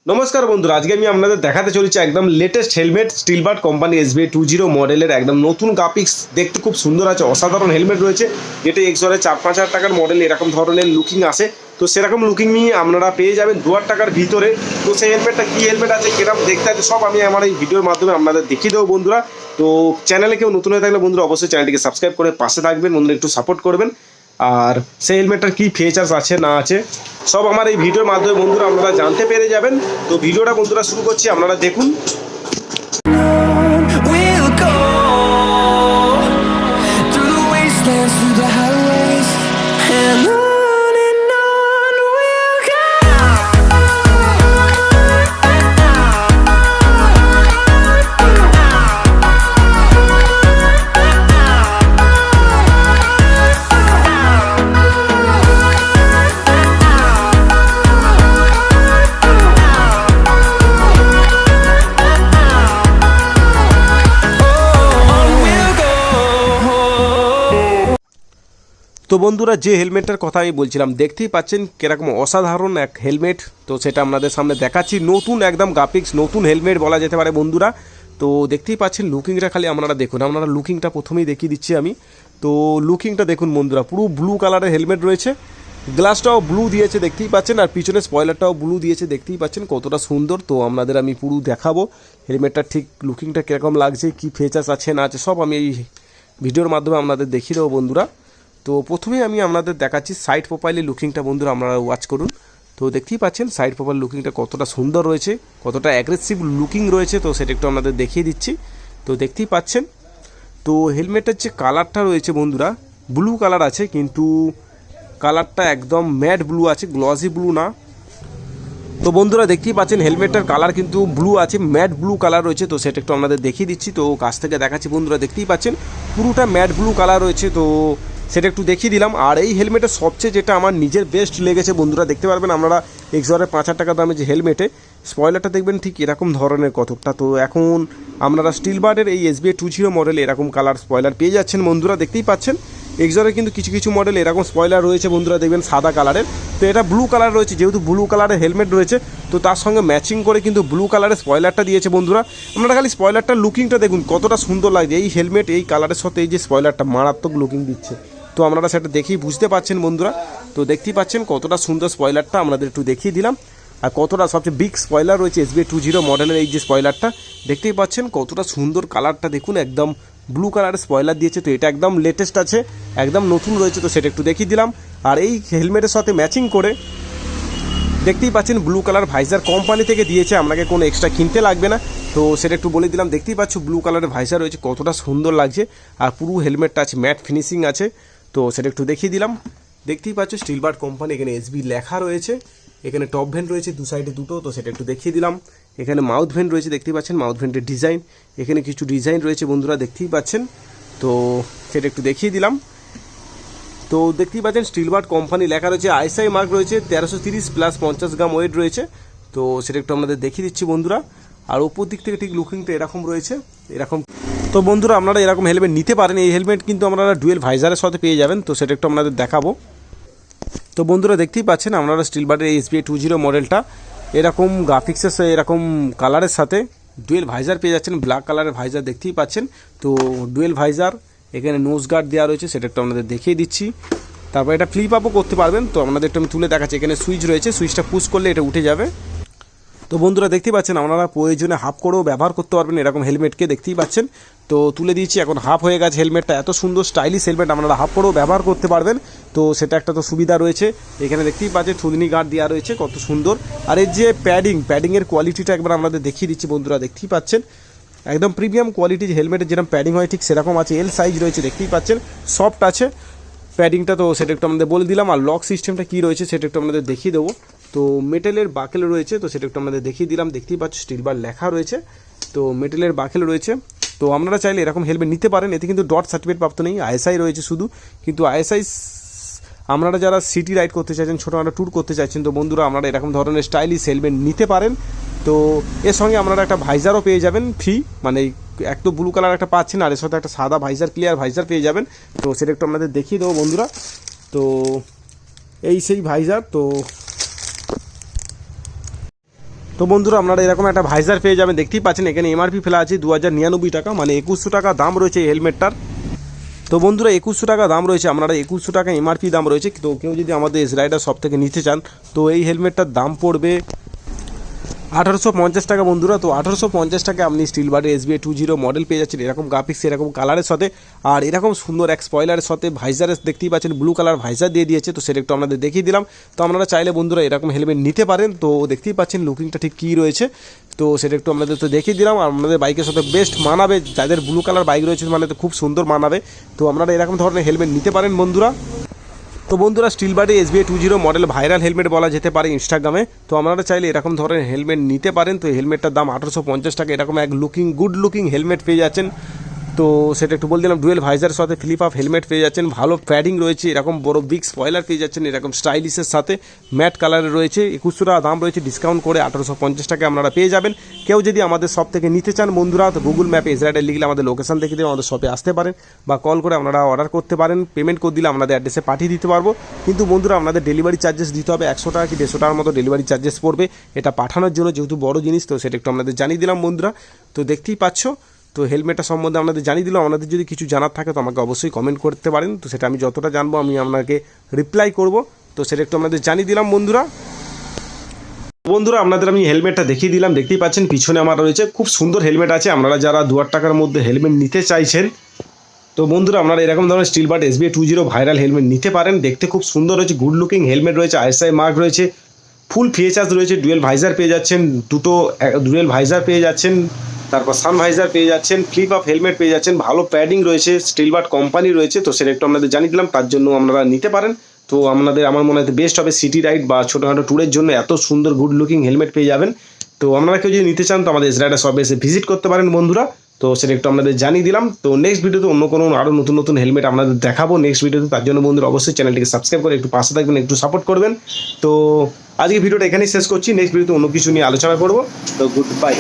নমস্কার বন্ধুরা, আজকে আমি আপনাদের দেখাতে চলেছি একদম লেটেস্ট হেলমেট স্টিলবার্ড কোম্পানি SBI 20 মডেলের একদম নতুন গ্রাফিক্স। দেখতে খুব সুন্দর আছে, অসাধারণ হেলমেট রয়েছে, যেটা এক্সরে 4-5 হাজার টাকার মডেল এরকম ধরনের লুকিং আসে। তো সেরকম লুকিং নিয়ে আপনারা পেয়ে যাবেন 2,000 টাকার ভিতরে। তো সেই হেলমেটটা কী হেলমেট আছে, কিরকম দেখতে আছে, সব আমি আমার এই ভিডিওর মাধ্যমে আপনাদের দেখিয়ে দেবো বন্ধুরা। তো চ্যানেলে কেউ নতুন হয়ে থাকলে বন্ধুরা অবশ্যই চ্যানেলটিকে সাবস্ক্রাইব করে পাশে থাকবেন বন্ধুরা, একটু সাপোর্ট করবেন। আর সেই হেলমেটটার কী ফিচার্স আছে না আছে সব আমার এই ভিডিওর মাধ্যমে বন্ধুরা আপনারা জানতে পেরে যাবেন। তো ভিডিওটা বন্ধুরা শুরু করছি, আপনারা দেখুন। We'll go through the wastelands, through the highways, and on we'll go. তো বন্ধুরা, যে হেলমেটটার কথা আমি বলছিলাম, দেখতেই পাচ্ছেন কিরকম অসাধারণ এক হেলমেট। তো সেটা আপনাদের সামনে দেখাচ্ছি, নতুন একদম গ্রাফিক্স, নতুন হেলমেট বলা যেতে পারে বন্ধুরা। তো দেখতেই পাচ্ছেন লুকিংটা খালি আপনারা দেখুন, আপনারা লুকিংটা প্রথমেই দেখিয়ে দিচ্ছি আমি। তো লুকিংটা দেখুন বন্ধুরা, পুরো ব্লু কালারের হেলমেট রয়েছে, গ্লাসটাও ব্লু দিয়েছে দেখতেই পাচ্ছেন, আর পিছনে স্পয়লারটাও ব্লু দিয়েছে দেখতেই পাচ্ছেন কতটা সুন্দর। তো আপনাদের আমি পুরো দেখাবো হেলমেটটা ঠিক লুকিংটা কীরকম লাগছে, কী ফিচার্স আছে না আছে সব আমি এই ভিডিওর মাধ্যমে আপনাদের দেখিয়ে দেবো বন্ধুরা। তো প্রথমেই আমি আপনাদের দেখাচ্ছি সাইড প্রোফাইলের লুকিংটা বন্ধুরা, আপনারা ওয়াচ করুন। তো দেখতেই পাচ্ছেন সাইড প্রোফাইল লুকিংটা কতটা সুন্দর রয়েছে, কতটা অ্যাগ্রেসিভ লুকিং রয়েছে। তো সেটা একটু আপনাদের দেখিয়ে দিচ্ছি। তো দেখতেই পাচ্ছেন, তো হেলমেটের যে কালারটা রয়েছে বন্ধুরা, ব্লু কালার আছে, কিন্তু কালারটা একদম ম্যাট ব্লু আছে, গ্লসি ব্লু না। তো বন্ধুরা দেখতেই পাচ্ছেন হেলমেটটার কালার কিন্তু ব্লু আছে, ম্যাট ব্লু কালার রয়েছে। তো সেটা একটু আপনাদের দেখিয়ে দিচ্ছি। তো কাছ থেকে দেখাচ্ছি বন্ধুরা, দেখতেই পাচ্ছেন পুরোটা ম্যাট ব্লু কালার রয়েছে। তো সেটা একটু দেখিয়ে দিলাম। আর এই হেলমেটের সবচেয়ে যেটা আমার নিজের বেস্ট লেগেছে বন্ধুরা, দেখতে পারবেন আপনারা এক্সরে 5,000 টাকা দামে যে হেলমেটে স্পয়লারটা দেখবেন ঠিক এরকম ধরনের কতকটা। তো এখন আপনারা স্টিলবার্ডের এই SBI 20 মডেল এরকম কালার স্পয়লার পেয়ে যাচ্ছেন বন্ধুরা, দেখতেই পাচ্ছেন। এক্সরে কিন্তু কিছু কিছু মডেল এরকম স্পয়লার রয়েছে বন্ধুরা, দেখবেন সাদা কালারের। তো এটা ব্লু কালার রয়েছে, যেহেতু ব্লু কালারের হেলমেট রয়েছে তো তার সঙ্গে ম্যাচিং করে কিন্তু ব্লু কালারের স্পয়লারটা দিয়েছে বন্ধুরা। আপনারা খালি স্পয়লারটার লুকিংটা দেখুন কতটা সুন্দর লাগছে, এই হেলমেট এই কালারের সাথে এই যে স্পয়লারটা মারাত্মক লুকিং দিচ্ছে। তো আপনারা সেটা দেখেই বুঝতে পারছেন বন্ধুরা। তো দেখতেই পাচ্ছেন কতটা সুন্দর স্পয়লারটা আপনাদের একটু দেখিয়ে দিলাম, আর কতটা সবচেয়ে বিগ স্পয়লার রয়েছে SBI 20 মডেলের এই যে স্পয়লারটা দেখতেই পাচ্ছেন কতটা সুন্দর কালারটা দেখুন, একদম ব্লু কালারের স্পয়লার দিয়েছে। তো এটা একদম লেটেস্ট আছে, একদম নতুন রয়েছে। তো সেটা একটু দেখিয়ে দিলাম। আর এই হেলমেটের সাথে ম্যাচিং করে দেখতেই পাচ্ছেন ব্লু কালার ভাইজার কোম্পানি থেকে দিয়েছে, আপনাকে কোনো এক্সট্রা কিনতে লাগবে না। তো সেটা একটু বলে দিলাম। দেখতেই পাচ্ছ ব্লু কালারের ভাইজার রয়েছে, কতটা সুন্দর লাগছে। আর পুরো হেলমেটটা আছে ম্যাট ফিনিশিং আছে। তো সেটা একটু দেখিয়ে দিলাম। দেখতেই পাচ্ছ স্টিলবার্ড কোম্পানি, এখানে SB লেখা রয়েছে, এখানে টপ ভেন্ট রয়েছে দু সাইডে দুটো। তো সেটা একটু দেখিয়ে দিলাম। এখানে মাউথ ভেন্ট রয়েছে, দেখতেই পাচ্ছেন মাউথ ভেন্টের ডিজাইন, এখানে কিছু ডিজাইন রয়েছে বন্ধুরা দেখতেই পাচ্ছেন। তো সেটা একটু দেখিয়ে দিলাম। তো দেখতেই পাচ্ছেন স্টিলবার্ড কোম্পানি লেখা রয়েছে, ISI মার্ক রয়েছে, 1330 প্লাস 50 গ্রাম ওয়েট রয়েছে। তো সেটা একটু আপনাদের দেখিয়ে দিচ্ছি বন্ধুরা। আর উপর দিক থেকে ঠিক লুকিংটা এরকম রয়েছে, এরকম। তো বন্ধুরা আপনারা এরকম হেলমেট নিতে পারেন, এই হেলমেট কিন্তু আপনারা ডুয়েল ভাইজারের সাথে পেয়ে যাবেন। তো সেটা একটু আপনাদের দেখাবো। তো বন্ধুরা দেখতেই পাচ্ছেন আপনারা স্টিলবার্ডের এই SBI 20 মডেলটা এরকম গ্রাফিক্সের এরকম কালারের সাথে ডুয়েল ভাইজার পেয়ে যাচ্ছেন, ব্ল্যাক কালারের ভাইজার দেখতেই পাচ্ছেন। তো ডুয়েল ভাইজার, এখানে নোজ গার্ড দেওয়া রয়েছে, সেটা একটু আপনাদের দেখিয়ে দিচ্ছি। তারপর এটা ফ্লিপ আপও করতে পারবেন। তো আপনাদের একটু আমি তুলে দেখাচ্ছি, এখানে সুইচ রয়েছে, সুইচটা পুশ করলে এটা উঠে যাবে। তো বন্ধুরা দেখতেই পাচ্ছেন আপনারা প্রয়োজনে হাফ করেও ব্যবহার করতে পারবেন এরকম হেলমেটকে, দেখতেই পাচ্ছেন। তো তুলে দিয়েছি, এখন হাফ হয়ে গেছে হেলমেটটা, এত সুন্দর স্টাইলিশ হেলমেট আপনারা হাফ করেও ব্যবহার করতে পারবেন। তো সেটা একটা তো সুবিধা রয়েছে। এখানে দেখতেই পাচ্ছেন থুতনি গার্ড দেওয়া রয়েছে, কত সুন্দর। আর এর যে প্যাডিংয়ের কোয়ালিটিটা একবার আপনাদের দেখিয়ে দিচ্ছি বন্ধুরা, দেখতেই পাচ্ছেন একদম প্রিমিয়াম কোয়ালিটির হেলমেটের যেরকম প্যাডিং হয় ঠিক সেরকম আছে, L সাইজ রয়েছে, দেখতেই পাচ্ছেন সফট আছে প্যাডিংটা। তো সেটা একটু আমাদের বলে দিলাম। আর লক সিস্টেমটা কী রয়েছে সেটা একটু আমাদের দেখিয়ে দেবো। তো মেটেলের বাকেল রয়েছে, তো সেটা একটু আমাদের দেখিয়ে দিলাম। দেখতেই পাচ্ছ স্টিলবার্ড লেখা রয়েছে, তো মেটেলের বাকেল রয়েছে। তো আপনারা চাইলে এরকম হেলমেট নিতে পারেন, এতে কিন্তু ডট সার্টিফিকেট প্রাপ্ত নেই, ISI রয়েছে শুধু। কিন্তু ISI আপনারা যারা সিটি রাইড করতে চাইছেন, ছোটো একটা ট্যুর করতে চাইছেন, তো বন্ধুরা আপনারা এরকম ধরনের স্টাইলিশ হেলমেট নিতে পারেন। তো এর সঙ্গে আপনারা একটা ভাইজারও পেয়ে যাবেন ফ্রি, মানে এক তো ব্লু কালার একটা পাচ্ছেন, আর এর সাথে একটা সাদা ভাইজার, ক্লিয়ার ভাইজার পেয়ে যাবেন। তো সেটা একটু আপনাদের দেখিয়ে দেবো বন্ধুরা। তো এই সেই ভাইজার। তো তো বন্ধুরা আপনারা এরকম একটা ভাইজার পেয়ে যাবেন, দেখতেই পাচ্ছেন এখানে এমআরপি ফেলা আছে 2099 টাকা, মানে 2100 টাকা দাম রয়েছে এই হেলমেটটার। তো বন্ধুরা 2100 টাকা দাম রয়েছে, আপনারা 2100 টাকা এমআরপি দাম রয়েছে। তো কেউ যদি আমাদের এস রাইডার শপ থেকে নিতে চান তো এই হেলমেটটার দাম পড়বে 1850 টাকা বন্ধুরা। তো 1850 টাকা আপনি স্টিল বাডি SBI 20 মডেল পেয়ে যাচ্ছেন, এরকম গ্রাফিক্স এরকম কালারের সাথে, আর এরকম সুন্দর এক স্পয়লারের সাথে ভাইজারের দেখতেই পাচ্ছেন ব্লু কালার ভাইজার দিয়ে দিয়েছে। তো সেটা একটু আপনাদের দেখিয়ে দিলাম। তো আপনারা চাইলে বন্ধুরা এরকম হেলমেট নিতে পারেন। তো দেখতেই পাচ্ছেন লুকিংটা ঠিক কী রয়েছে, তো সেটা একটু আপনাদের তো দেখিয়ে দিলাম। আর আপনাদের বাইকের সাথে বেস্ট মানাবে, যাদের ব্লু কালার বাইক রয়েছে মানে তো খুব সুন্দর মানাবে। তো আপনারা এরকম ধরনের হেলমেট নিতে পারেন বন্ধুরা। তো বন্ধুরা steel body SBI 20 model viral helmet বলা যেতে পারে ইনস্টাগ্রামে। তো আপনারা চাইলে এরকম ধরনের হেলমেট নিতে পারেন। তো এই হেলমেটটার দাম 1850 টাকা, এরকম এক গুড লুকিং হেলমেট পেয়ে যাচ্ছেন। তো সেটা একটু বলে দিলাম, ডুয়েল ভাইজারের সাথে ফ্লিপ আপ হেলমেট পেয়ে যাচ্ছেন, ভালো প্যাডিং রয়েছে, এরকম বড় বিগ স্পয়লার পেয়ে যাচ্ছেন, এরকম স্টাইলিশের সাথে ম্যাট কালারের রয়েছে। 2100 টাকা দাম রয়েছে, ডিসকাউন্ট করে 1850 টাকা আপনারা পেয়ে যাবেন। কেউ যদি আমাদের শপ থেকে নিতে চান বন্ধুরা তো গুগল ম্যাপে এস রাইডার লিখলে আমাদের লোকেশন দেখে দেবে, আমাদের শপে আসতে পারেন বা কল করে আপনারা অর্ডার করতে পারেন। পেমেন্ট করে দিলে আপনাদের অ্যাড্রেসে পাঠিয়ে দিতে পারবো। কিন্তু বন্ধুরা আপনাদের ডেলিভারি চার্জেস দিতে হবে, 100 টাকা কি 150 টাকার মতো ডেলিভারি চার্জেস পড়বে এটা পাঠানোর জন্য, যেহেতু বড় জিনিস। তো সেটা একটু আপনাদের জানিয়ে দিলাম বন্ধুরা। তো দেখতেই পাচ্ছ, তো হেলমেটটা সম্বন্ধে আপনাদের জানিয়ে দিলাম। আপনাদের যদি কিছু জানার থাকে তো আমাকে অবশ্যই কমেন্ট করতে পারেন, তো সেটা আমি যতটা জানবো আমি আপনাকে রিপ্লাই করব। তো সেটা একটু আপনাদের জানিয়ে দিলাম বন্ধুরা। বন্ধুরা আপনাদের আমি হেলমেটটা দেখিয়ে দিলাম, দেখতেই পাচ্ছেন পিছনে আমার রয়েছে খুব সুন্দর হেলমেট আছে। আপনারা যারা 2000 টাকার মধ্যে হেলমেট নিতে চাইছেন তো বন্ধুরা আপনারা এরকম ধরনের Steelbird SBI 20 viral helmet নিতে পারেন। দেখতে খুব সুন্দর রয়েছে, গুড লুকিং হেলমেট রয়েছে, ISI মার্ক রয়েছে, ফুল ফিচার্স রয়েছে, ডুয়েল ভাইজার পেয়ে যাচ্ছেন, দুটো ডুয়েল ভাইজার পেয়ে যাচ্ছেন, তারপর সান ভাইজার পেয়ে যাচ্ছেন, ফ্লিপ আপ হেলমেট পেয়ে যাচ্ছেন, ভালো প্যাডিং রয়েছে, স্টিল বাড কোম্পানি রয়েছে। তো সেটা একটু আপনাদের জানিয়ে দিলাম, তার জন্য আপনারা নিতে পারেন। তো আপনাদের আমার মনে হয় বেস্ট হবে সিটি রাইড বা ছোটোখাটো ট্যুরের জন্য এত সুন্দর গুড লুকিং হেলমেট পেয়ে যাবেন। তো আপনারা কেউ যদি নিতে চান তো আমাদের এস রাইডার শপে এসে ভিজিট করতে পারেন বন্ধুরা। তো সেটা একটু আপনাদের জানিয়ে দিলাম। তো নেক্সট ভিডিওতে অন্য কোনো আরও নতুন নতুন হেলমেট আপনাদের দেখাবো নেক্সট ভিডিওতে। তার জন্য বন্ধুরা অবশ্যই চ্যানেলটিকে সাবস্ক্রাইব করে একটু পাশে থাকবেন, একটু সাপোর্ট করবেন। তো আজকে ভিডিওটা এখানেই শেষ করছি, নেক্সট ভিডিওতে অন্য কিছু নিয়ে আলোচনা করবো। তো গুড বাই।